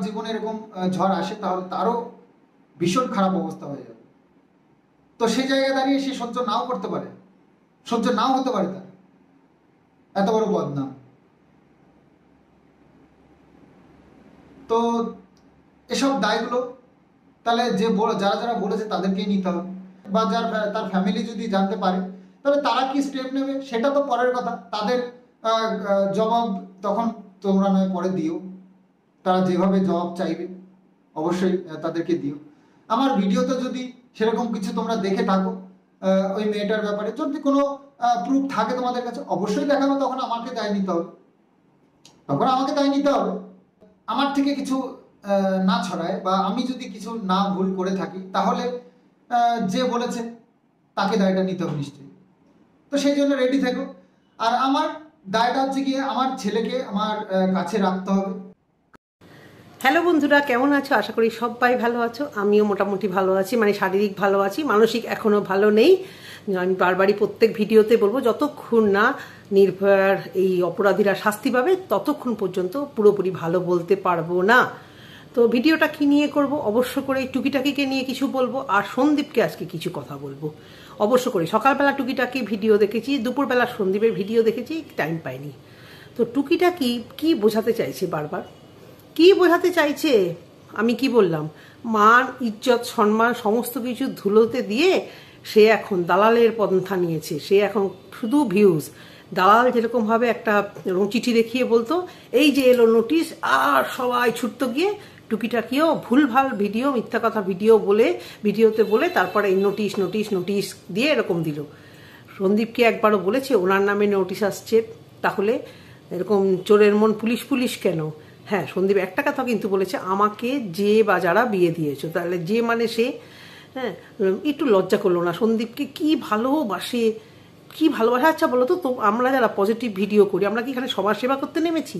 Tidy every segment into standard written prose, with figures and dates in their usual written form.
জীবনে এরকম ঝড় আসে তাহলে তারও ভীষণ খারাপ অবস্থা হয়ে যাবে। তো সেই জায়গায় দাঁড়িয়ে সে সহ্য নাও করতে পারে, সহ্য নাও হতে পারে তার এত বড় বদনাম। তো এসব দায়গুলো তাহলে যারা যারা বলেছে তাদেরকেই নিতে হবে, বা তার ফ্যামিলি যদি জানতে পারে তাহলে তারা কি স্টেপ নেবে সেটা তো পরের কথা। তাদের জবাব তখন তোমরা নয় পরে দিও, তারা যেভাবে জবাব চাইবে অবশ্যই তাদেরকে দিও। আমার ভিডিওতে যদি সেরকম কিছু তোমরা দেখে থাকো ওই মেয়েটার ব্যাপারে, যদি কোনো প্রুফ থাকে তোমাদের কাছে অবশ্যই দেখাবে, তখন আমাকে দায় নিতে হবে, তখন আমাকে দায় নিতে হবে। আমার থেকে কিছু না ছড়ায় বা আমি যদি কিছু না ভুল করে থাকি তাহলে যে বলেছে তাকে দায়টা নিতে হবে নিশ্চয়ই। তো সেই জন্য রেডি থেকো। আর আমার দায়টা হচ্ছে গিয়ে আমার ছেলেকে আমার কাছে রাখতে হবে। হ্যালো বন্ধুরা, কেমন আছো? আশা করি সবাই ভালো আছো। আমিও মোটামুটি ভালো আছি, মানে শারীরিক ভালো আছি, মানসিক এখনো ভালো নেই। আমি বারবারই প্রত্যেক ভিডিওতে বলবো, যতক্ষণ না নির্ভয়ার এই অপরাধীরা শাস্তি পাবে ততক্ষণ পর্যন্ত পুরোপুরি ভালো বলতে পারবো না। তো ভিডিওটা কি নিয়ে করব, অবশ্য করে টুকিটাকিকে নিয়ে কিছু বলবো, আর সন্দীপকে আজকে কিছু কথা বলবো। অবশ্য করে সকালবেলা টুকিটাকি ভিডিও দেখেছি, দুপুরবেলা সন্দীপের ভিডিও দেখেছি, টাইম পাইনি। তো টুকিটাকি কি বোঝাতে চাইছে বারবার, কি বোঝাতে চাইছে? আমি কি বললাম? মান, ইজ্জত, সম্মান সমস্ত কিছু ধুলোতে দিয়ে সে এখন দালালের পন্থা নিয়েছে। সে এখন শুধু ভিউজ। দালাল যেরকমভাবে একটা চিঠি দেখিয়ে বলতো এই যে এলো নোটিশ, আর সবাই ছুটতো গিয়ে টুকিটাকিও ভুলভাল ভিডিও, মিথ্যা কথা ভিডিওতে বলে তারপরে এই নোটিশ নোটিশ নোটিশ দিয়ে এরকম দিল। সন্দীপকে একবারও বলেছে ওনার নামে নোটিশ আসছে, তাহলে এরকম চোরের মন পুলিশ পুলিশ কেন? হ্যাঁ, সন্দীপ একটা কথা কিন্তু বলেছে, আমাকে যে বা যারা বিয়ে দিয়েছো, তাহলে যে মানে সে। হ্যাঁ, একটু লজ্জা করলো না? সন্দীপকে কি ভালোবাসে, কি ভালোবাসা। আচ্ছা বলো তো, আমরা যারা পজিটিভ ভিডিও করি, আমরা কি এখানে সমাজ সেবা করতে নেমেছি?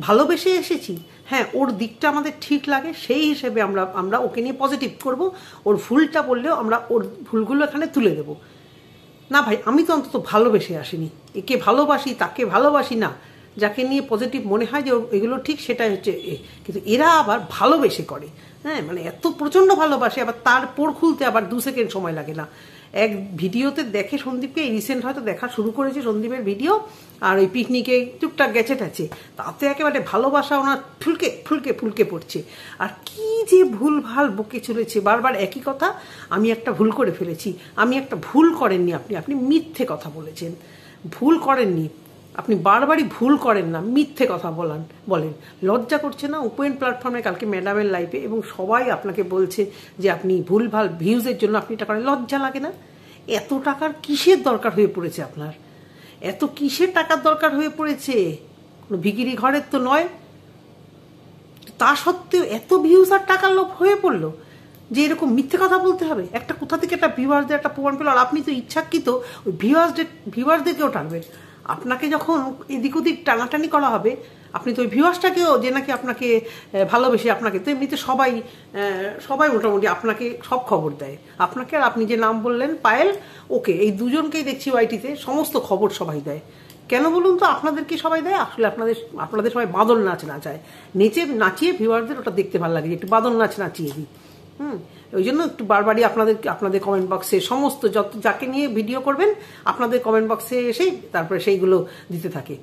ভালোবেসে এসেছি। হ্যাঁ, ওর দিকটা আমাদের ঠিক লাগে, সেই হিসেবে আমরা ওকে নিয়ে পজিটিভ করব। ওর ভুলটা বললেও আমরা ওর ভুলগুলো এখানে তুলে দেবো না। ভাই, আমি তো অন্তত ভালোবেসে আসিনি। একে ভালোবাসি, তাকে ভালোবাসি না, যাকে নিয়ে পজিটিভ মনে হয় যে এগুলো ঠিক, সেটাই হচ্ছে কিন্তু এরা আবার ভালোবেসে করে। হ্যাঁ, মানে এত প্রচণ্ড ভালোবাসে, আবার তার পোড় খুলতে আবার 2 সেকেন্ড সময় লাগে না। এক ভিডিওতে দেখে সন্দীপকে, রিসেন্ট হয়তো দেখা শুরু করেছে সন্দীপের ভিডিও, আর ওই পিকনিকে টুকটাক গেছে টাছে, তাতে একেবারে ভালোবাসা ওনার ফুলকে ফুলকে ফুলকে পড়ছে। আর কি যে ভুল ভাল বকে চলেছে বারবার একই কথা, আমি একটা ভুল করে ফেলেছি। আমি একটা ভুল করেননি আপনি মিথ্যে কথা বলেছেন। ভুল করেননি আপনি, বারবারই ভুল করেন না, মিথ্যে কথা বলেন। লজ্জা করছে না? ওপেন প্ল্যাটফর্মে কালকে ম্যাডামের লাইফে, এবং সবাই আপনাকে বলছে যে আপনি ভুলভাল ভিউজের জন্য আপনি এটা করেন। লজ্জা লাগে না? এত টাকার কিসের দরকার হয়ে পড়েছে আপনার? এত কিসের টাকার দরকার হয়ে পড়েছে? কোনো ভিখিরি ঘরের তো নয়। তা সত্ত্বেও এত ভিউজ আর টাকার লোভ হয়ে পড়লো যে এরকম মিথ্যে কথা বলতে হবে? একটা কোথা থেকে একটা ভিউয়ার্সদের একটা প্রমাণ পেল, আর আপনি তো ইচ্ছাকৃত ওই ভিউয়ার্সদেরকেও টানবেন। আপনাকে যখন এদিক ওদিক টানাটানি করা হবে, আপনি তো ওই ভিউয়ার্সটাকেও, যে নাকি আপনাকে ভালোবেসে, আপনাকে তো এমনিতে সবাই মোটামুটি আপনাকে সব খবর দেয়। আপনাকে আর আপনি যে নাম বললেন পায়েল, ওকে, এই দুজনকেই দেখছি ওয়াইটিতে সমস্ত খবর সবাই দেয়। কেন বলুন তো? আপনাদেরকে সবাই দেয়, আসলে আপনাদের সবাই বাদল নাচ নাচায়, নাচিয়ে ভিউয়ারদের ওটা দেখতে ভালো লাগে, একটু বাদল নাচ নাচিয়ে দিই। ওই জন্য একটু বারবারই আপনাদের কমেন্ট বক্সে সমস্ত যাকে নিয়ে ভিডিও করবেন আপনাদের কমেন্ট বক্সে এসেই তারপরে সেইগুলো দিতে থাকে।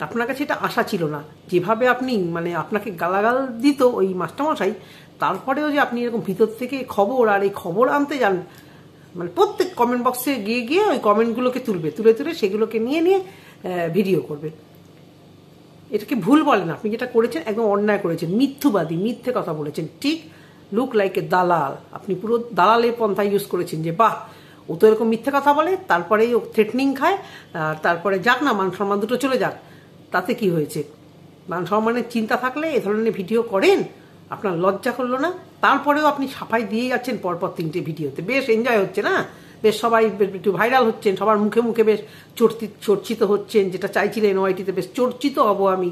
আপনার কাছে এটা আশা ছিল না, যেভাবে আপনি মানে আপনাকে গালাগাল দিত ওই মাস্টারমশাই, তারপরেও যে আপনি এরকম ভিতর থেকে খবর, আর এই খবর আনতে যান, মানে প্রত্যেক কমেন্ট বক্সে গিয়ে ওই কমেন্টগুলোকে তুলে সেগুলোকে নিয়ে ভিডিও করবে। এটাকে ভুল বলেন? আপনি যেটা করেছেন একদম অন্যায় করেছেন, মিথ্যুবাদী, মিথ্যে কথা বলেছেন। ঠিক লুক লাইক এ দালাল। আপনি পুরো দালালের পন্থা ইউজ করেছেন, যে বাহ, ও তো এরকম মিথ্যে কথা বলে, তারপরেই ও থ্রেটনিং খায়, আর তারপরে যাক না, মান সম্মান দুটো চলে যাক, তাতে কি হয়েছে? মান সম্মানের চিন্তা থাকলে এ ধরনের ভিডিও করেন? আপনার লজ্জা করলো না? তারপরেও আপনি সাফাই দিয়ে যাচ্ছেন পরপর 3টে ভিডিওতে, বেশ এনজয় হচ্ছে না? বেশ সবাই একটু ভাইরাল হচ্ছেন, সবার মুখে মুখে বেশ চর্চিত হচ্ছেন, যেটা চাইছিলেন ওয়াইটিতে, বেশ চর্চিত হব আমি,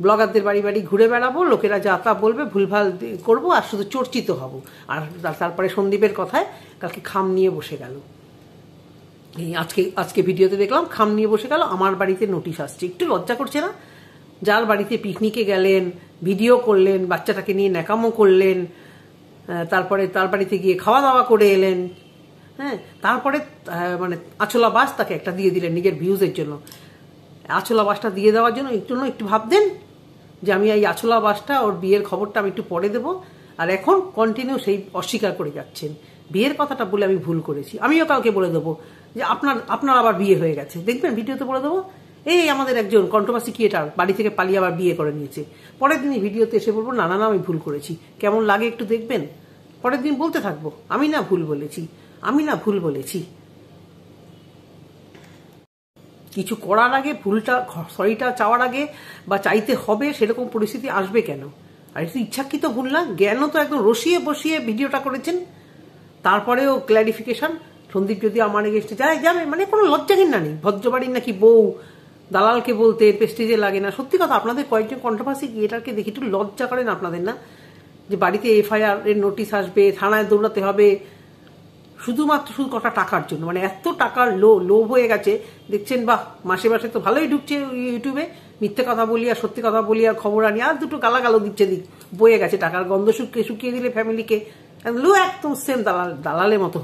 ব্লগারদের বাড়ি বাড়ি ঘুরে বেড়াবো, লোকেরা যা তা বলবে, ভুলভাল করবো, আর শুধু চর্চিত হব। আর তারপরে সন্দীপের কথায় কালকে খাম নিয়ে বসে গেল। এই আজকে ভিডিওতে দেখলাম খাম নিয়ে বসে গেল, আমার বাড়িতে নোটিশ আসছে। একটু লজ্জা করছে না? যার বাড়িতে পিকনিকে গেলেন, ভিডিও করলেন, বাচ্চাটাকে নিয়ে ন্যাকামো করলেন, তারপরে তার বাড়িতে গিয়ে খাওয়া দাওয়া করে এলেন, হ্যাঁ, তারপরে মানে আঁচলা বাস তাকে একটা দিয়ে দিলেন নিজের ভিউজের জন্য। আঁচলা বাসটা দিয়ে দেওয়ার জন্য একটু ভাবতেন যে আমি এই আঁচলা বাসটা, ওর বিয়ের খবরটা আমি একটু পরে দেবো, আর এখন কন্টিনিউ সেই অস্বীকার করে যাচ্ছেন। বিয়ের কথাটা বলে আমি ভুল করেছি, আমিও কাউকে বলে দেবো যে আপনার আবার বিয়ে হয়ে গেছে, দেখবেন ভিডিওতে বলে দেবো এই আমাদের একজন কন্ট্রোভার্সি ক্রিয়েটার বাড়ি থেকে পালিয়ে আবার বিয়ে করে নিয়েছে। পরের দিনই ভিডিওতে এসে বলবো না আমি ভুল করেছি, কেমন লাগে একটু দেখবেন। পরের দিন বলতে থাকবো আমি না ভুল বলেছি। কিছু করার আগে সরিটা চাওয়ার আগে বা চাইতে হবে সেরকম পরিস্থিতি আসবে কেন? আর একটু ইচ্ছাকৃত ভুল না, জ্ঞানও তো একদম রসিয়ে বসিয়ে ভিডিওটা করেছেন। তারপরেও ক্ল্যারিফিকেশন, সন্দীপ যদি আমার এগেস্টে যাবে মানে কোনো লজ্জা ঘেন্না নেই। ভদ্রবাড়ির নাকি বউ দালালকে বলতে প্রেস্টিজে লাগে না। সত্যি কথা, আপনাদের কয়েকজন কন্ট্রোভার্সি ক্রিয়েটারকে দেখি একটু লজ্জা করেন আপনাদের না? যে বাড়িতে FIR এর নোটিশ আসবে, থানায় দৌড়াতে হবে শুধু কটা টাকার জন্য। মানে এত টাকার লোভ হয়ে গেছে। দেখছেন বাহ, মাসে মাসে তো ভালোই ঢুকছে ইউটিউবে, মিথ্যে কথা বলি আর সত্যি কথা বলি আর খবর আনি আর দুটো গালাগালো দিচ্ছে, বয়ে গেছে টাকার গন্ধ শুকিয়ে দিলে ফ্যামিলিকে। একদম সেম দালালের মতো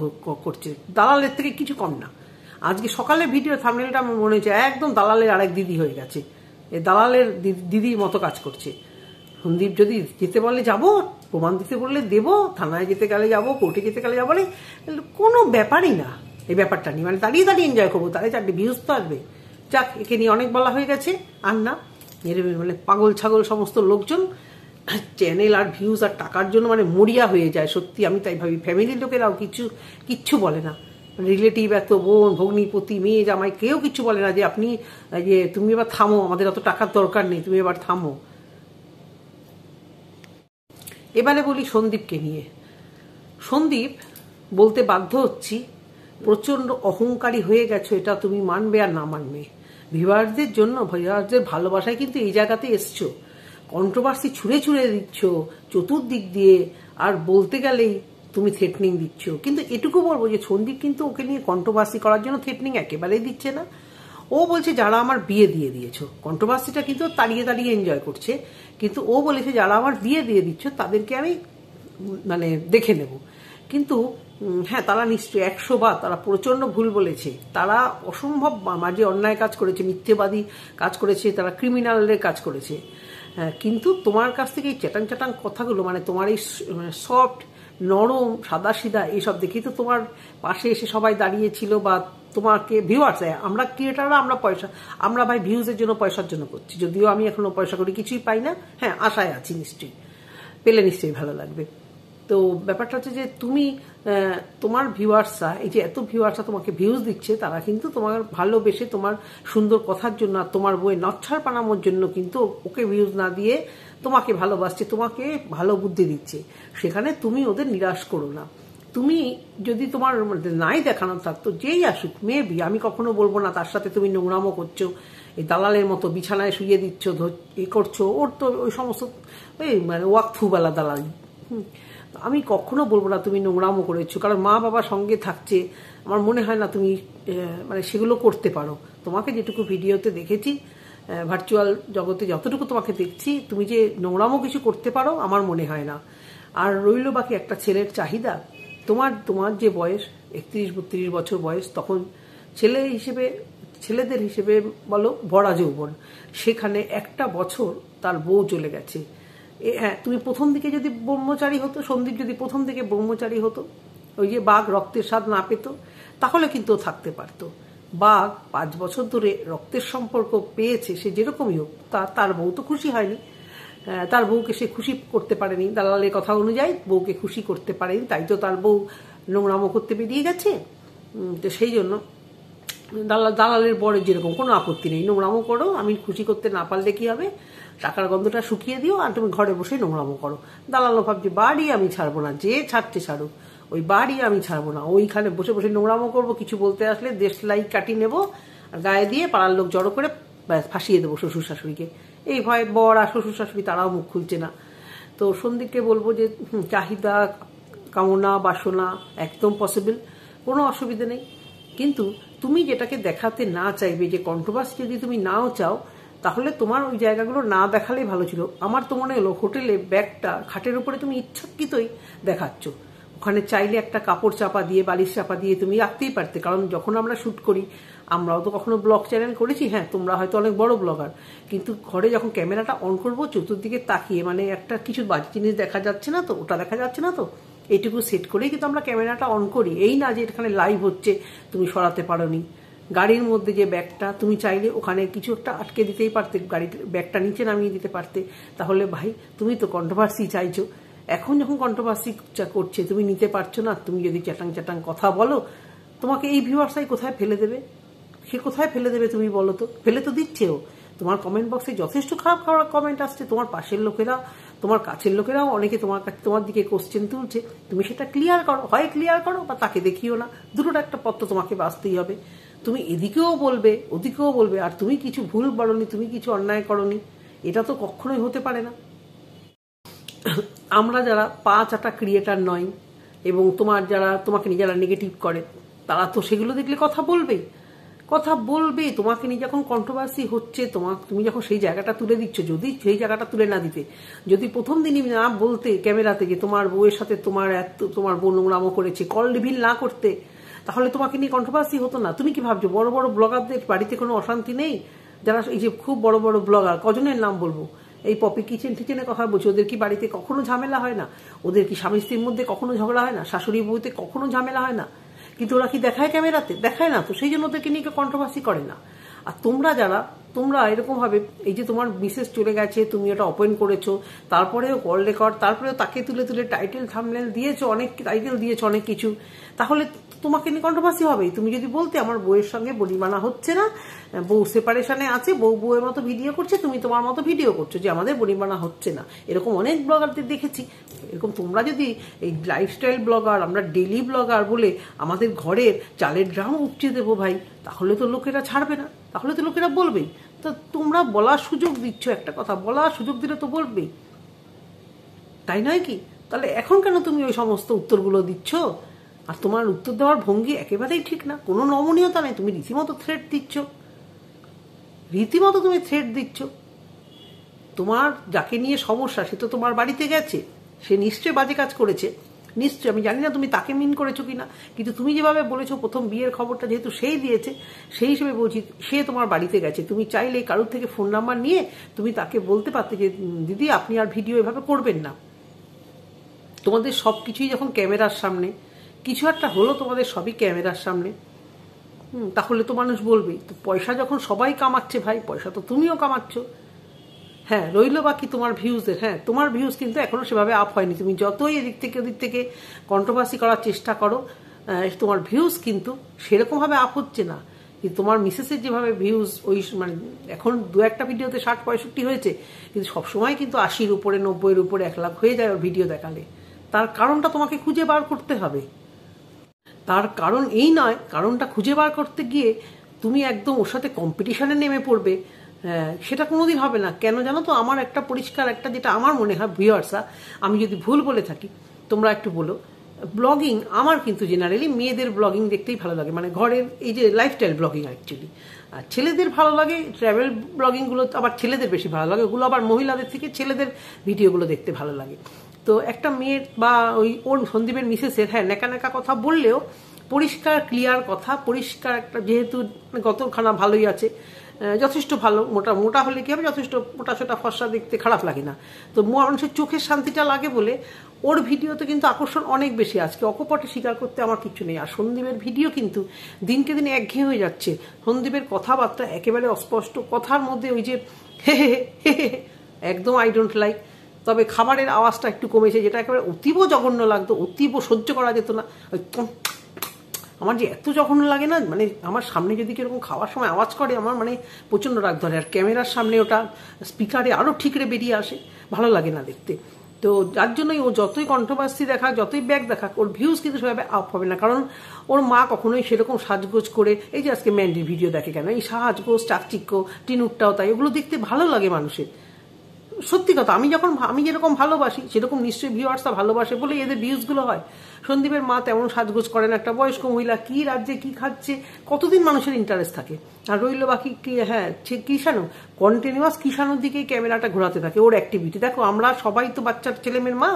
করছে, দালালের থেকে কিছু কম না। আজকে সকালে ভিডিও থাম্বনেলটা আমার মনে হচ্ছে একদম দালালের আরেক দিদি হয়ে গেছে, এই দালালের দিদির মতো কাজ করছে। সন্দীপ যদি যেতে বলে যাবো, প্রমাণ দিতে বললে দেবো, থানায় যেতে গেলে যাবো, কোর্টে যেতে গেলে যাবো, কোনো ব্যাপারই না এই ব্যাপারটা নিয়ে। মানে দাঁড়িয়ে এনজয় করবো, তাহলে 4টে ভিউজ তো আসবে। যাক, একে নিয়ে অনেক বলা হয়ে গেছে, আর না মানে পাগল ছাগল সমস্ত লোকজন চ্যানেল আর ভিউজ আর টাকার জন্য মানে মরিয়া হয়ে যায়। সত্যি আমি তাই ভাবি, ফ্যামিলির লোকেরাও কিচ্ছু বলে না, রিলেটিভ এত বোন ভগ্নিপতি মেয়ে জামাই কেউ কিচ্ছু বলে না যে আপনি যে তুমি এবার থামো, আমাদের অত টাকার দরকার নেই, তুমি এবার থামো। এবারে বলি সন্দীপকে নিয়ে। সন্দীপ বলতে বাধ্য হচ্ছি, প্রচন্ড অহংকারী হয়ে গেছো, এটা তুমি মানবে আর না মানবে। ভিউয়ারদের জন্য, ভিউয়ারদের ভালোবাসায় কিন্তু এই জায়গাতে এসছো, কন্ট্রোভার্সি ছুঁড়ে দিচ্ছ চতুর্দিক দিয়ে, আর বলতে গেলেই তুমি থ্রেটনিং দিচ্ছ। কিন্তু এটুকু বলবো যে সন্দীপ কিন্তু ওকে নিয়ে কন্ট্রোভার্সি করার জন্য থ্রেটনিং একেবারেই দিচ্ছে না। ও বলছে যারা আমার বিয়ে দিয়ে দিয়েছো, কন্ট্রোভার্সিটা কিন্তু দাঁড়িয়ে এনজয় করছে, কিন্তু ও বলেছে যারা আমার বিয়ে দিয়ে দিচ্ছ তাদেরকে আমি মানে দেখে নেব। কিন্তু হ্যাঁ, তারা নিশ্চয়ই 100 বার তারা প্রচন্ড ভুল বলেছে, তারা অসম্ভব মাঝে অন্যায় কাজ করেছে, মিথ্যেবাদী কাজ করেছে, তারা ক্রিমিনালের কাজ করেছে। কিন্তু তোমার কাছ থেকে এই চ্যাটাং কথাগুলো, মানে তোমার এই সফট নরম সাদা সিধা এইসব দেখেই তো তোমার পাশে এসে সবাই দাঁড়িয়েছিল, বা তোমাকে ভিউয়ার্স, আমরা ক্রিয়েটাররা আমরা ভাই ভিউজের জন্য পয়সার জন্য করছি, যদিও আমি এখনো পয়সা করি কিছুই পাই না। হ্যাঁ, আশায় আছি, নিশ্চয়ই পেলে নিশ্চয়ই ভালো লাগবে। তো ব্যাপারটা হচ্ছে যে তুমি তোমার ভিউয়ার্সরা, এই যে এত ভিউয়ার্সরা তোমাকে ভিউজ দিচ্ছে, তারা কিন্তু তোমার ভালোবেসে তোমার সুন্দর কথার জন্য আর তোমার বইয়ের নচ্ছার বানানোর জন্য কিন্তু ওকে ভিউজ না দিয়ে তোমাকে ভালোবাসছে, তোমাকে ভালো বুদ্ধি দিচ্ছে। সেখানে তুমি ওদের নিরাশ করো না। তুমি যদি তোমার নাই দেখানো থাকতো, যেই আসুক মেবি, আমি কখনো বলবো না তার সাথে তুমি নোংরামো করছো, এই দালালের মতো বিছানায় শুয়ে দিচ্ছ, করছো, ওর তো ওই সমস্ত এই মানে ওয়াকফুবেলা দালালি। আমি কখনো বলবো না তুমি নোংরামো করেছো, কারণ মা বাবা সঙ্গে থাকছে, আমার মনে হয় না তুমি মানে সেগুলো করতে পারো। তোমাকে যেটুকু ভিডিওতে দেখেছি, ভার্চুয়াল জগতে যতটুকু তোমাকে দেখছি, তুমি যে নোংরামো কিছু করতে পারো আমার মনে হয় না। আর রইল বাকি একটা ছেলের চাহিদা, তোমার যে বয়স 31-32 বছর বয়স, তখন ছেলেদের হিসেবে বলো ভরা যৌবন, সেখানে একটা বছর তার বউ চলে গেছে। হ্যাঁ, তুমি প্রথম দিকে যদি ব্রহ্মচারী হতো, সন্দীপ যদি প্রথম দিকে ব্রহ্মচারী হতো, ওই যে বাঘ রক্তের স্বাদ না পেত, তাহলে কিন্তু থাকতে পারতো। বাঘ 5 বছর ধরে রক্তের সম্পর্ক পেয়েছে, সে যেরকমই হোক, তার বউ তো খুশি হয়নি, তার বউকে সে খুশি করতে পারেনি, দালালের কথা অনুযায়ী বউকে খুশি করতে পারেনি, তাই তো তার বউ নোংরামো করতে বেরিয়ে গেছে। তো সেই জন্য দালালের বরের যেরকম কোনো আপত্তি নেই, নোংরামো করো, আমি খুশি করতে না পারলে কি হবে, টাকার গন্ধটা শুকিয়ে দিও আর তুমি ঘরে বসে নোংরামো করো। দালালও ভাবছে বাড়ি আমি ছাড়বো না, যে ছাড়ছে ছাড়ুক, ওই বাড়ি আমি ছাড়বো না, ওইখানে বসে বসে নোংরামো করবো, কিছু বলতে আসলে দেশলাই কাটি নেবো আর গায়ে দিয়ে পাড়ার লোক জড়ো করে ফাঁসিয়ে দেবো শ্বশুর শাশুড়িকে। এই ভয় বর আর শ্বশুর শাশুড়ি তারাও মুখ খুলছে না। তো সন্দীপকে বলবো যে চাহিদা, কামনা, বাসনা একদম পসিবল, কোনো অসুবিধা নেই। কিন্তু তুমি যেটাকে দেখাতে না চাইবে, যে কন্ট্রোভার্সি যদি তুমি নাও চাও, তাহলে তোমার ওই জায়গাগুলো না দেখালেই ভালো ছিল। আমার তো মনে হলো হোটেলে ব্যাগটা খাটের উপরে তুমি ইচ্ছাকৃতই দেখাচ্ছ। ওখানে চাইলে একটা কাপড় চাপা দিয়ে, বালিশ চাপা দিয়ে তুমি রাখতেই পারতে, কারণ যখন আমরা শ্যুট করি, আমরাও তো কখনো ব্লগ চ্যানেল করেছি, হ্যাঁ তোমরা হয়তো অনেক বড় ব্লগার, কিন্তু ঘরে যখন ক্যামেরাটা অন করবো চতুর্দিকে তাকিয়ে, মানে একটা কিছু বাজে জিনিস দেখা যাচ্ছে না তো, ওটা দেখা যাচ্ছে না তো, এইটুকু সেট করেই কিন্তু আমরা ক্যামেরাটা অন করি। এই না যে এখানে লাইভ হচ্ছে তুমি সরাতে পারোনি। গাড়ির মধ্যে যে ব্যাগটা, তুমি চাইলে ওখানে কিছু একটা আটকে দিতেই পারতে, গাড়ির ব্যাগটা নিচে নামিয়ে দিতে পারতে। তাহলে ভাই তুমি তো কন্ট্রোভার্সি চাইছো, এখন যখন কন্ট্রোভার্সি করছে তুমি নিতে পারছো না, তুমি যদি চ্যাটাং চ্যাটাং কথা বলো, তোমাকে এই ভিউয়ার্সাই কোথায় ফেলে দেবে? সে কোথায় ফেলে দেবে তুমি বলো তো? ফেলে তো দিচ্ছেও। তোমার কমেন্ট বক্সে যথেষ্ট খারাপ খারাপ কমেন্ট আসছে, তোমার পাশের লোকেরা, তোমার কাছের লোকেরাও অনেকে তোমার দিকে কোশ্চেন তুলছে। তুমি সেটা ক্লিয়ার করো, হয় ক্লিয়ার করো বা তাকে দেখিও না, দুটোর একটা পথ তো তোমাকে বাঁচতেই হবে। তুমি এদিকেও বলবে ওদিকেও বলবে, আর তুমি কিছু ভুল বলনি, তুমি কিছু অন্যায় করনি, এটা তো কখনোই হতে পারে না। আমরা যারা পা চাটা ক্রিয়েটার নয়, এবং তোমাকে নিয়ে যারা নেগেটিভ করে, তারা তো সেগুলো দেখলে কথা বলবে। তোমাকে নিয়ে যখন কন্ট্রোভার্সি হচ্ছে, তুমি যখন সেই জায়গাটা তুলে দিচ্ছ, যদি সেই জায়গাটা তুলে না দিতে, যদি প্রথম দিনই না বলতে ক্যামেরাতে যে তোমার বউয়ের সাথে তোমার বোন নোংরামো করেছে, কল রিভিল না করতে, তাহলে তোমাকে নিয়ে কন্ট্রোভার্সি হতো না। তুমি কি ভাবছো বড় বড় ব্লগারদের বাড়িতে কোনো অশান্তি নেই? যারা এই যে খুব বড় বড় ব্লগার, কজনের নাম বলবো, এই পপি কিচেনের কথা বলছি, ওদের কি বাড়িতে কখনো ঝামেলা হয় না? ওদের কি স্বামী স্ত্রীর মধ্যে কখনো ঝগড়া হয় না? শাশুড়ি বউতে কখনো ঝামেলা হয় না? কিন্তু ওরা কি দেখায় ক্যামেরাতে? দেখায় না, তো সেই জন্য ওদেরকে নিয়ে কন্ট্রোভার্সি করে না। আর তোমরা এরকম ভাবে, এই যে তোমার মিসেস চলে গেছে, তুমি ওটা ওপেন করেছো, তারপরেও কল রেকর্ড, তারপরেও তাকে তুলে তুলে টাইটেল থাম্বনেল দিয়েছো, অনেক টাইটেল দিয়েছো অনেক কিছু, তাহলে তোমাকে নিয়ে কন্ট্রোভার্সি হবে। তুমি যদি বলতে আমার বউয়ের সঙ্গে বনিমানা হচ্ছে না, বউ সেপারেশনে আছে, বউয়ের মতো ভিডিও করছে, তুমি তোমার মতো ভিডিও করছো যে আমাদের বনিমানা হচ্ছে না, এরকম অনেক ব্লগারদের দেখেছি। এরকম তোমরা যদি এই লাইফস্টাইল ব্লগার, আমরা ডেলি ব্লগার বলে আমাদের ঘরের চালের ড্রাম উপচে দেবো ভাই, তাহলে তো লোকেরা ছাড়বে না, তাহলে তো লোকেরা বলবেই। তো তোমরা বলার সুযোগ দিচ্ছ, একটা কথা বলার সুযোগ দিলে তো বলবেই, তাই নয় কি? তাহলে এখন কেন তুমি ওই সমস্ত উত্তরগুলো দিচ্ছ? আর তোমার উত্তর দেওয়ার ভঙ্গি একেবারেই ঠিক না, কোনো নমনীয়তা নেই, তুমি রীতিমতো থ্রেট দিচ্ছ। তোমার যাকে নিয়ে সমস্যা, সে তো তোমার বাড়িতে গেছে, সে নিশ্চয়ই বাজে কাজ করেছে, নিশ্চয়ই। আমি জানি না তুমি তাকে মিন করেছো কিনা, কিন্তু তুমি যেভাবে বলেছো প্রথম বিয়ের খবরটা যেহেতু সেই দিয়েছে, সেই হিসেবে বলছি সে তোমার বাড়িতে গেছে। তুমি চাইলে কারোর থেকে ফোন নাম্বার নিয়ে তুমি তাকে বলতে পারতে যে দিদি আপনি আর ভিডিও এভাবে করবেন না। তোমাদের সব কিছুই যখন ক্যামেরার সামনে, কিছু একটা হলো তোমাদের সবই ক্যামেরার সামনে, তাহলে তো মানুষ বলবেই। তো পয়সা যখন সবাই কামাচ্ছে ভাই, পয়সা তো তুমিও কামাচ্ছ। হ্যাঁ, রইল বাকি তোমার ভিউজের। হ্যাঁ, তোমার ভিউজ কিন্তু এখনো সেভাবে আপ হয়নি। তুমি যতই এদিক থেকে কন্ট্রোভার্সি করার চেষ্টা করো, তোমার ভিউজ কিন্তু সেরকমভাবে আপ হচ্ছে না। কিন্তু তোমার মিসেসের যেভাবে ভিউজ, ওই মানে এখন 2-1টা ভিডিওতে 60-65 হয়েছে, কিন্তু সবসময় কিন্তু 80-র উপরে, 90-এর উপরে, 1 লাখ হয়ে যায় ওর ভিডিও দেখালে। তার কারণটা তোমাকে খুঁজে বার করতে হবে। তার কারণ এই নয়, কারণটা খুঁজে বার করতে গিয়ে তুমি একদম ওর সাথে কম্পিটিশনে নেমে পড়বে, সেটা কোনোদিন হবে না। কেন জানো তো? আমার একটা পরিষ্কার একটা, যেটা আমার মনে হয়, ভিউয়ার্সরা, আমি যদি ভুল বলে থাকি তোমরা একটু বলো, ব্লগিং আমার কিন্তু জেনারেলি মেয়েদের ব্লগিং দেখতেই ভালো লাগে, মানে ঘরের এই যে লাইফস্টাইল ব্লগিং অ্যাকচুয়ালি। আর ছেলেদের ভালো লাগে ট্রাভেল ব্লগিংগুলো, আবার ছেলেদের বেশি ভালো লাগে ওগুলো, আবার মহিলাদের থেকে ছেলেদের ভিডিওগুলো দেখতে ভালো লাগে। তো একটা মেয়ের বা ওর সন্দীপের মিসেসের, হ্যাঁ নেকা কথা বললেও পরিষ্কার ক্লিয়ার কথা, পরিষ্কার একটা, যেহেতু গতখানা ভালোই আছে, যথেষ্ট ভালো, মোটা হলে কি হবে, যথেষ্ট মোটা ছোটা ফর্সা দেখতে খারাপ লাগে না। তো মানুষের চোখের শান্তিটা লাগে বলে ওর ভিডিওতে কিন্তু আকর্ষণ অনেক বেশি। আজকে অকপটে স্বীকার করতে আমার কিছু নেই। আর সন্দীপের ভিডিও কিন্তু দিনকে দিন একঘেয়ে হয়ে যাচ্ছে। সন্দীপের কথাবার্তা একেবারে অস্পষ্ট, কথার মধ্যে ওই যে একদম আই ডোন্ট লাইক। তবে খাবারের আওয়াজটা একটু কমেছে, যেটা একেবারে অতীব জঘন্য লাগতো, অতীব সহ্য করা যেত না। আমার যে এত জঘন্য লাগে না, মানে আমার সামনে যদি কিরকম খাওয়ার সময় আওয়াজ করে, আমার মানে প্রচণ্ড রাগ ধরে। আর ক্যামেরার সামনে ওটা স্পিকারে আরও ঠিকরে বেরিয়ে আসে, ভালো লাগে না দেখতে। তো যার জন্যই ও যতই কন্ট্রোভার্সি দেখা, যতই ব্যাগ দেখা, ওর ভিউজ কিন্তু সেভাবে আপ হবে না। কারণ ওর মা কখনোই সেরকম সাজগোজ করে, এই যে আজকে ম্যান্ডির ভিডিও দেখে কেন, এই সাজগোজ চাকচিক্য, টিনুরটাও তাই, ওগুলো দেখতে ভালো লাগে মানুষের। সত্যি কথা, আমি যেরকম ভালোবাসি সেরকম নিশ্চয়ই ভিউয়ার্সরা ভালোবাসে বলে এদের ভিউজগুলো হয়। সন্দীপের মা তেমন সাজগোজ করেন, একটা বয়স্ক মহিলা কি রাজ্যে কি খাচ্ছে, কতদিন মানুষের ইন্টারেস্ট থাকে। আর রইল বাকি হ্যাঁ কিষাণু, কন্টিনিউয়াস কিষাণুর দিকেই ক্যামেরাটা ঘোরাতে থাকে, ওর অ্যাক্টিভিটি দেখো। আমরা সবাই তো বাচ্চার ছেলেমেয়ের মা,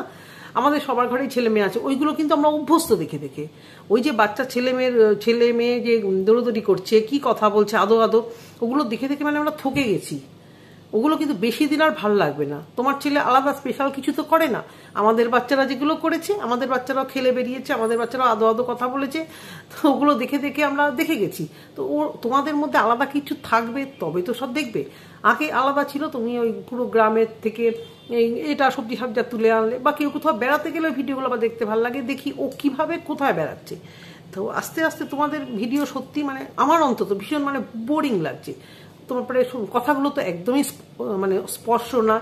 আমাদের সবার ঘরেই ছেলে মেয়ে আছে, ওইগুলো কিন্তু আমরা অভ্যস্ত দেখে দেখে। ওই যে বাচ্চা ছেলে মেয়ে যে দৌড়দৌড়ি করছে, কি কথা বলছে আদো আদো, ওগুলো দেখে দেখে মানে আমরা থকে গেছি। ওগুলো কিন্তু বেশি দিন আর ভালো লাগবে না। তোমার ছেলে আলাদা স্পেশাল কিছু তো করে না, আমাদের বাচ্চারা যেগুলো করেছে, আমাদের বাচ্চারাও খেলে বেরিয়েছে, আমাদের বাচ্চারাও আদো আদো কথা বলেছে, তো ওগুলো দেখে দেখে আমরা দেখে গেছি। তো তোমাদের মধ্যে আলাদা কিছু থাকবে তবে তো সব দেখবে। আগে আলাদা ছিল, তুমি ওই পুরো গ্রামের থেকে এটা সবজি সাবজা তুলে আনলে, বা কেউ কোথাও বেড়াতে গেলে ভিডিওগুলো আবার দেখতে ভালো লাগে, দেখি ও কিভাবে কোথায় বেড়াচ্ছে। তো আস্তে আস্তে তোমাদের ভিডিও সত্যি মানে আমার অন্তত ভীষণ মানে বোরিং লাগছে। তারপরে কথাগুলো তো একদমই মানে স্পর্শ না,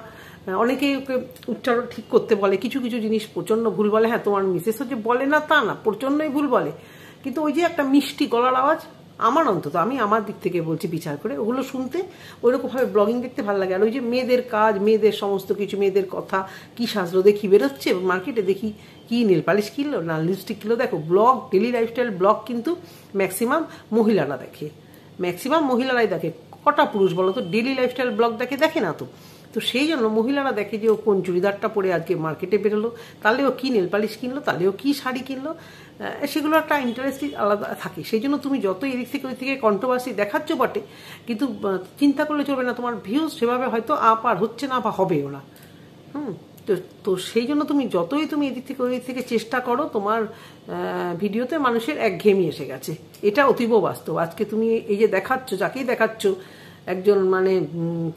অনেকেই ওকে উচ্চারণ ঠিক করতে বলে, কিছু কিছু জিনিস প্রচণ্ড ভুল বলে। হ্যাঁ, তোমার মিসেসও যে বলে না তা না, প্রচণ্ডই ভুল বলে, কিন্তু ওই যে একটা মিষ্টি গলার আওয়াজ, আমার অন্তত আমি আমার দিক থেকে বলছি বিচার করে, ওগুলো শুনতে ওইরকমভাবে ব্লগিং দেখতে ভালো লাগে। আর ওই যে মেয়েদের কাজ, মেয়েদের সমস্ত কিছু, মেয়েদের কথা, কি সাজলো দেখি বেরোচ্ছে মার্কেটে, দেখি কি নেল পালিশ কিনলো না লিপস্টিক কিনলো। দেখো ব্লগ, ডেলি লাইফস্টাইল ব্লগ কিন্তু ম্যাক্সিমাম মহিলারা দেখে, ম্যাক্সিমাম মহিলারাই দেখে। কটা পুরুষ বলো তো ডেলি লাইফস্টাইল ব্লগ দেখে না তো। তো সেই জন্য মহিলারা দেখে যে ও কোন চুড়িদারটা পরে আজকে মার্কেটে বেরোলো, তাহলে ও কী নেল পালিশ কিনলো, তাহলে ও কী শাড়ি কিনলো, সেগুলো একটা ইন্টারেস্টিং আলাদা থাকে। সেই জন্য তুমি যত এদিক থেকে ওই থেকে কন্ট্রোভার্সি দেখাচ্ছ বটে, কিন্তু চিন্তা করলে চলবে না তোমার ভিউজ সেভাবে হয়তো আপ আর হচ্ছে না বা হবেও না। তো সেই জন্য তুমি যতই তুমি এদিক থেকে ওই দিক থেকে চেষ্টা করো, তোমার ভিডিওতে মানুষের একঘেয়েমি এসে গেছে, এটা অতীব বাস্তব। আজকে তুমি এই যে দেখাচ্ছ, যাকেই দেখাচ্ছ একজন মানে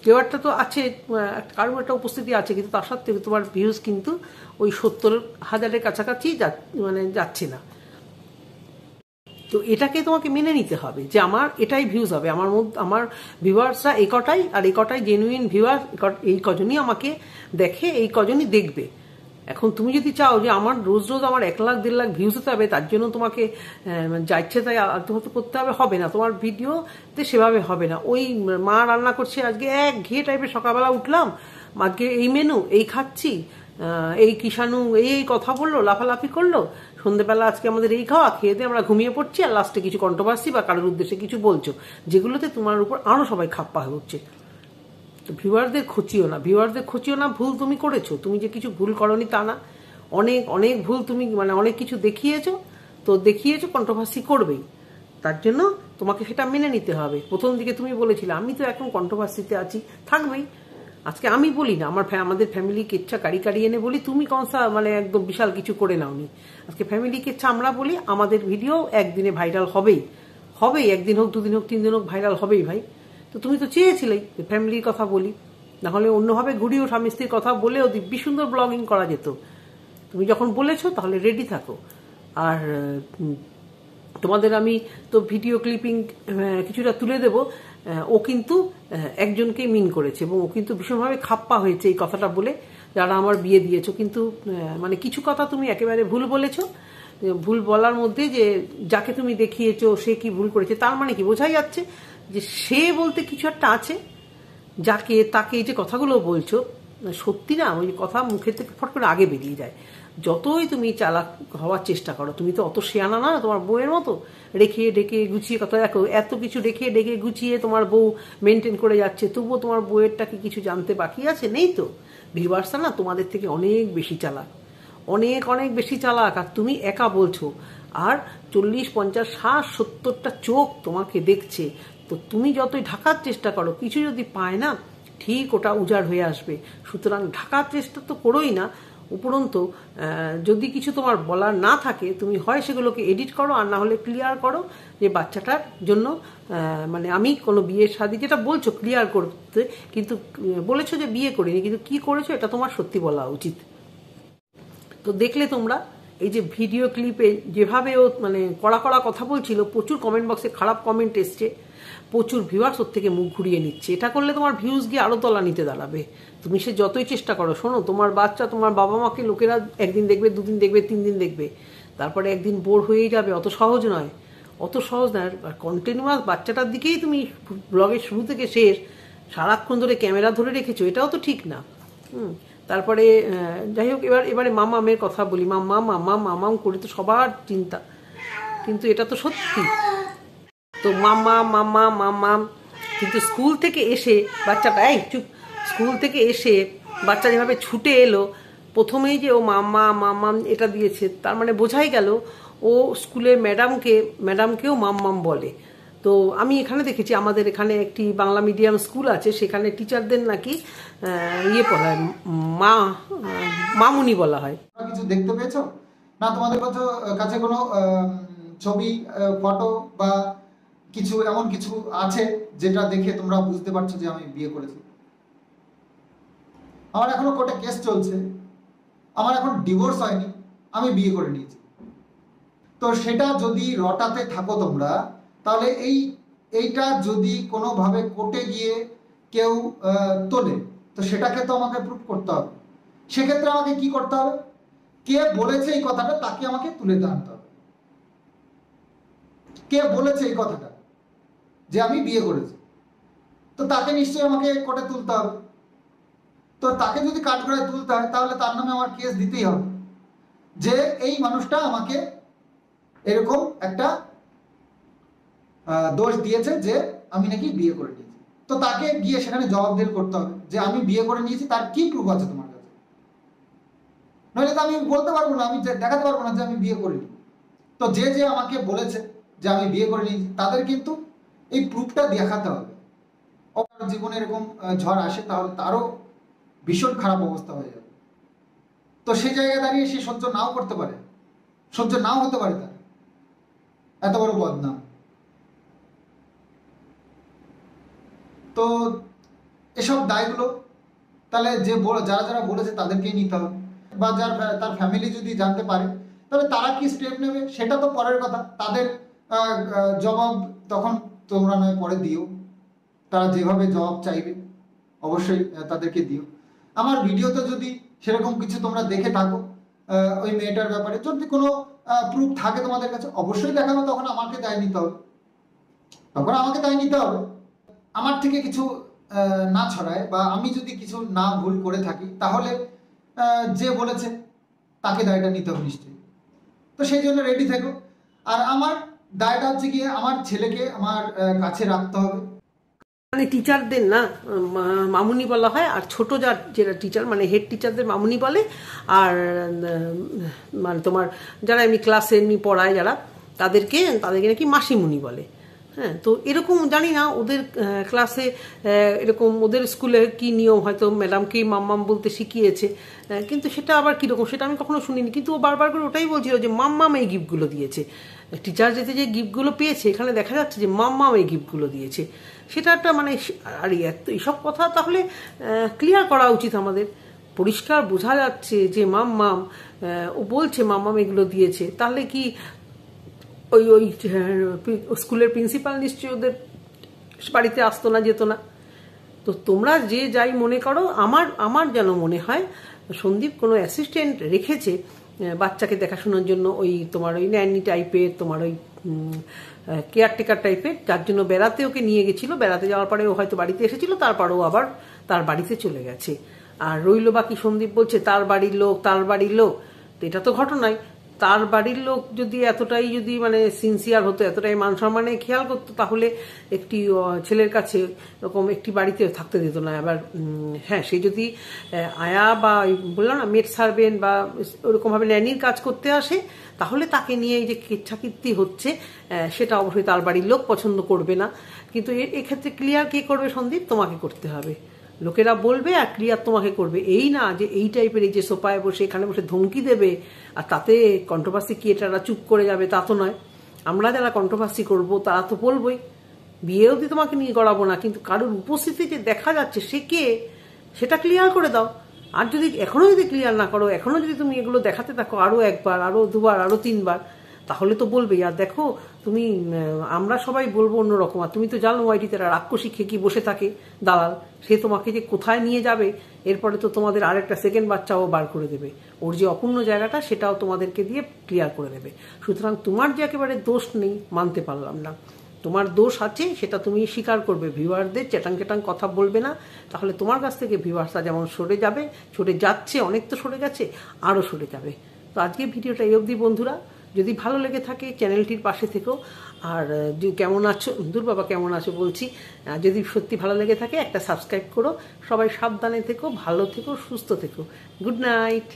কেউ একটা তো আছে, কারো একটা উপস্থিতি আছে, কিন্তু তার সত্ত্বেও তোমার ভিউজ কিন্তু ওই 70,000-এর কাছাকাছি মানে যাচ্ছে না। তো এটাকে তোমাকে মেনে নিতে হবে যে আমার এটাই ভিউজ হবে, আমার ভিউয়ার্সরা এই কটাই, আর এই কটাই জেনুইন ভিউয়ার, এই কজনই আমাকে দেখে, এই কজনই দেখবে। এখন তুমি যদি চাও যে আমার রোজ রোজ আমার 1 লাখ 1.5 লাখ ভিউজ হতে হবে, তার জন্য তোমাকে যা ইচ্ছে তাই আত্মহত্যা করতে হবে না। তোমার ভিডিওতে সেভাবে হবে না। ওই মা রান্না করছে আজকে ঘিয়ে টাইপের, সকালবেলা উঠলাম আজকে এই মেনু, এই খাচ্ছি, এই কিষাণু এই কথা বললো, লাফালাফি করলো, সন্ধ্যেবেলা আজকে আমাদের এই খাওয়া, খেয়ে দিয়ে আমরা ঘুমিয়ে পড়ছি, আর লাস্টে কিছু কন্ট্রোভার্সি বা কারোর উদ্দেশ্যে কিছু বলছো, যেগুলোতে তোমার উপর আরও সবাই খাপ্পা হয়ে উঠছে। তো ভিউয়ারদের খচিও না, ভুল তুমি করেছো, তুমি যে কিছু ভুল করনি তা না, অনেক অনেক ভুল তুমি মানে অনেক কিছু দেখিয়েছো, তো দেখিয়েছো কন্ট্রোভার্সি করবেই, তার জন্য তোমাকে সেটা মেনে নিতে হবে। প্রথম দিকে তুমি বলেছিলে আমি তো এখন কন্ট্রোভার্সিতে আছি, থাকবেই। আজকে আমি বলি না, আমাদের ফ্যামিলি কেচ্ছা কাড়ি এনে বলি, তুমি কনসা মানে একদম বিশাল কিছু করে নাওনি। আজকে ফ্যামিলি কেচ্ছা আমরা বলি, আমাদের ভিডিও একদিনে ভাইরাল হবেই, একদিন হোক 2 দিন হোক 3 দিন হোক ভাইরাল হবেই ভাই। তো তুমি তো চেয়েছিলেই ফ্যামিলির কথা বলি, না হলে অন্যভাবে ঘুরিয়েও স্বামী স্ত্রীর কথা বলেও দিব্যি সুন্দর ব্লগিং করা যেত। তুমি যখন বলেছো তাহলে রেডি থাকো। আর তোমাদের আমি তো ভিডিও ক্লিপিং কিছুটা তুলে দেব। ও কিন্তু একজনকে মিন করেছে, এবং ও কিন্তু ভীষণভাবে খাপ্পা হয়েছে এই কথাটা বলে, যারা আমার বিয়ে দিয়েছো। কিন্তু মানে কিছু কথা তুমি একেবারে ভুল বলেছো। ভুল বলার মধ্যে যে যাকে তুমি দেখিয়েছো সে কি ভুল করেছে, তার মানে কি বোঝাই যাচ্ছে যে সে বলতে কিছু একটা আছে, তাকে যে কথাগুলো বলছো সত্যি না, ওই কথা মুখের থেকে ফট করে আগে বেরিয়ে যায়। যতই তুমি চালাক হওয়ার চেষ্টা করো, তুমি তো অত শেয়ানা না তোমার বউয়ের মতো, রেখে ডেকে গুছিয়ে কথা। দেখো এত কিছু রেখে ডেকে গুছিয়ে তোমার বউ মেনটেন করে যাচ্ছে, তবুও তোমার বউয়েরটা কি কিছু জানতে বাকি আছে? নেই তো। ভিউয়ার্সরা না তোমাদের থেকে অনেক বেশি চালাক, অনেক অনেক বেশি চালাক, আর তুমি একা বলছো। আর 40, 50, 60, 70টা চোখ তোমাকে দেখছে। তো তুমি যতই ঢাকার চেষ্টা করো, কিছু যদি পায় না, ঠিক ওটা উজাড় হয়ে আসবে। সুতরাং ঢাকার চেষ্টা তো করোই না, উপরন্তু যদি কিছু তোমার বলার না থাকে, তুমি হয় সেগুলোকে এডিট করো, আর না হলে ক্লিয়ার করো যে বাচ্চাটার জন্য মানে আমি কোনো বিয়ের শাদী, যেটা বলছো ক্লিয়ার করতে, কিন্তু বলেছো যে বিয়ে করিনি, কিন্তু কি করেছো এটা তোমার সত্যি বলা উচিত। তো দেখলে তোমরা এই যে ভিডিও ক্লিপে যেভাবে ও মানে কড়া কড়া কথা বলছিল, প্রচুর কমেন্ট বক্সে খারাপ কমেন্ট এসছে, প্রচুর ভিউয়ার্স ওর থেকে মুখ ঘুরিয়ে নিচ্ছে। এটা করলে তোমার ভিউজ গিয়ে আরও তলা নিতে দাঁড়াবে। তুমি সে যতই চেষ্টা করো, শোনো, তোমার বাচ্চা তোমার বাবা মাকে লোকেরা একদিন দেখবে, 2 দিন দেখবে, 3 দিন দেখবে, তারপরে একদিন বোর হয়েই যাবে। অত সহজ নয়। আর কন্টিনিউয়াস বাচ্চাটার দিকেই তুমি ব্লগের শুরু থেকে শেষ সারাক্ষণ ধরে ক্যামেরা ধরে রেখেছো, এটাও তো ঠিক না। তারপরে যাই হোক, এবারে মামামের কথা বলি। মামাম করে তো সবার চিন্তা, কিন্তু এটা তো সত্যি। তো মামাম কিন্তু স্কুল থেকে এসে বাচ্চাটা স্কুল থেকে এসে বাচ্চা যেভাবে ছুটে এলো, প্রথমেই যে ও মাম্মাম এটা দিয়েছে, তার মানে বোঝাই গেল ও স্কুলের ম্যাডামকেও মাম্মাম বলে। তো আমি এখানে দেখেছি, আমাদের এখানে একটি বাংলা মিডিয়াম স্কুল আছে, সেখানে টিচারদের নাকি পড়ায় মামুনি বলা হয়। কিছু দেখতে পেয়েছো না? তোমাদের কাছে কোনো ছবি, ফটো বা কিছু এমন কিছু আছে যেটা দেখে তোমরা বুঝতে পারছো যে আমি বিয়ে করেছি? আমার এখনো কোর্টে কেস চলছে, আমার এখন ডিভোর্স হয়নি, আমি বিয়ে করে নিয়েছি। তো সেটা যদি রটাতে থাকো তোমরা, তাহলে এইটা যদি কোনোভাবে কোর্টে গিয়ে কেউ তোলে, তো সেটাকে তো আমাকে প্রুফ করতে হবে। সেক্ষেত্রে আমাকে কি করতে হবে? কে বলেছে এই কথাটা তাকে আমাকে তুলে আনতে হবে। কে বলেছে এই কথাটা যে আমি বিয়ে করেছি, তো তাকে নিশ্চয়ই আমাকে কোর্টে তুলতে হবে। তো তাকে যদি কাঠগড়ায় তুলতে হয়, তাহলে তার নামে আমার কেস দিতেই হবে যে এই মানুষটা আমাকে এরকম একটা দোষ দিয়েছে যে আমি নাকি বিয়ে করে নিয়েছি। তো তাকে গিয়ে সেখানে জবাবদিহি করতে হবে যে আমি বিয়ে করে নিয়েছি, তার কি প্রুফ আছে তোমার কাছে? নইলে তো আমি বলতে পারবো না, আমি দেখাতে পারবো না যে আমি বিয়ে করিনি। তো যে আমাকে বলেছে যে আমি বিয়ে করে নিয়েছি, তাদের কিন্তু এই প্রুফটা দেখাতে হবে। জীবনে এরকম ঝড় আসে, তাহলে তারও ভীষণ খারাপ অবস্থা হয়ে যাবে। তো সেই জায়গায় দাঁড়িয়ে সে সহ্য নাও করতে পারে, সহ্য নাও হতে পারে তার এত বড় বদনাম। তো এসব দায়গুলো তাহলে যারা বলেছে তাদেরকেই নিতে হবে, বা তার ফ্যামিলি যদি জানতে পারে, তাহলে তারা কি স্টেপ নেবে সেটা তো পরের কথা। তাদের জবাব তখন তোমরা নয় পরে দিও, তারা যেভাবে জবাব চাইবে অবশ্যই তাদেরকে দিও। আমার ভিডিওতে যদি সেরকম কিছু তোমরা দেখে থাকো ওই মেয়েটার ব্যাপারে, যদি কোনো প্রুফ থাকে তোমাদের কাছে, অবশ্যই দেখাবে। তখন আমাকে দায় নিতে হবে, আমার থেকে কিছু না ছড়ায়, বা আমি যদি কিছু না ভুল করে থাকি, তাহলে যে বলেছে তাকে দায়টা নিতে হবে নিশ্চয়ই। তো সেই জন্য রেডি থেকো। আর আমার দায়টা হচ্ছে গিয়ে আমার ছেলেকে আমার কাছে রাখতে হবে। মানে টিচারদের না মামুনি বলা হয়, আর ছোট যেটা টিচার মানে হেড টিচারদের মামুনি বলে, আর মানে তোমার যারা এমনি ক্লাসে এমনি পড়ায় যারা, তাদেরকে নাকি মাসিমুনি বলে। হ্যাঁ, তো এরকম জানি না ওদের ক্লাসে এরকম ওদের স্কুলে কি নিয়ম, হয়তো ম্যাডামকেই মাম্মাম বলতে শিখিয়েছে, কিন্তু সেটা আবার কীরকম সেটা আমি কখনো শুনিনি। কিন্তু ও বারবার করে ওটাই বলছিল যে মাম্মাম এই গিফটগুলো দিয়েছে। টিচার যেতে যে গিফটগুলো পেয়েছে, এখানে দেখা যাচ্ছে যে মাম্মাম এই গিফটগুলো দিয়েছে। সেটা একটা মানে, আর এইসব কথা তাহলে ক্লিয়ার করা উচিত আমাদের। পরিষ্কার বোঝা যাচ্ছে যে মাম্মাম, ও বলছে মাম্মাম এগুলো দিয়েছে, তাহলে কি ওই স্কুলের প্রিন্সিপাল নিশ্চয়ই ওদের বাড়িতে আসতো না, যেত না। তো তোমরা যে যাই মনে করো, আমার যেন মনে হয় সন্দীপ কোনো অ্যাসিস্ট্যান্ট রেখেছে বাচ্চাকে দেখাশোনার জন্য, ওই তোমার ওই ন্যানি টাইপের, তোমার ওই কেয়ারটেকার টাইপের, যার জন্য বেড়াতে ওকে নিয়ে গেছিলো। বেড়াতে যাওয়ার পরে ও হয়তো বাড়িতে এসেছিল, তারপরেও আবার তার বাড়িতে চলে গেছে। আর রইল বাকি সন্দীপ বলছে তার বাড়ির লোক। তো এটা তো ঘটনাই। তার বাড়ির লোক যদি এতটাই মানে সিনসিয়ার হতো, এতটাই মান সম্মানে খেয়াল করতো, তাহলে একটি ছেলের কাছে এরকম একটি বাড়িতে থাকতে দিত না। এবার হ্যাঁ, সে যদি আয়া বা বললাম না মেড সার্ভেন্ট বা ওরকমভাবে ন্যানির কাজ করতে আসে, তাহলে তাকে নিয়ে এই যে কেচ্ছাকীর্তি হচ্ছে, সেটা অবশ্যই তার বাড়ির লোক পছন্দ করবে না। কিন্তু এক্ষেত্রে ক্লিয়ার কে করবে সন্দীপ? তোমাকে করতে হবে। লোকেরা বলবে আর ক্লিয়ার তোমাকে করবে। এই না যে এই টাইপের এই যে সোফায় বসে এখানে বসে ধমকি দেবে আর তাতে কন্ট্রোভার্সি ক্রিয়েটাররা চুপ করে যাবে, তা তো নয়। আমরা যারা কন্ট্রোভার্সি করবো তারা তো বলবোই। বিয়ে অবধি তোমাকে নিয়ে গড়াবো না, কিন্তু কারোর উপস্থিতি যে দেখা যাচ্ছে সে কে, সেটা ক্লিয়ার করে দাও। আর যদি এখনো ক্লিয়ার না করো, এখনো যদি তুমি এগুলো দেখাতে থাকো আরো একবার, আরো দুবার, আরো তিনবার, তাহলে তো বলবেই। আর দেখো তুমি, আমরা সবাই বলবো অন্যরকম, আর তুমি তো জানো ওয়াইটিতে রাক্ষসী খেকি বসে থাকে দালাল, সে তোমাকে যে কোথায় নিয়ে যাবে, এরপরে তো তোমাদের আরেকটা সেকেন্ড বাচ্চাও বার করে দেবে। ওর যে অপূর্ণ জায়গাটা সেটাও তোমাদেরকে দিয়ে ক্লিয়ার করে দেবে। সুতরাং তোমার যে একেবারে দোষ নেই মানতে পারলাম না, তোমার দোষ আছে সেটা তুমি স্বীকার করবে, ভিউয়ারদের চেটাং চেটাং কথা বলবে না, তাহলে তোমার কাছ থেকে ভিউয়ার্সরা যেমন সরে যাবে, সরে যাচ্ছে, অনেক তো সরে গেছে, আরও সরে যাবে। তো আজকে ভিডিওটা এই অবধি বন্ধুরা, যদি ভালো লেগে থাকে চ্যানেলটির পাশে থেকো। আর কেমন আছো, দূর বাবা কেমন আছো বলছি, যদি সত্যি ভালো লেগে থাকে একটা সাবস্ক্রাইব করো। সবাই সাবধানে থেকো, ভালো থেকো, সুস্থ থেকো। Good night.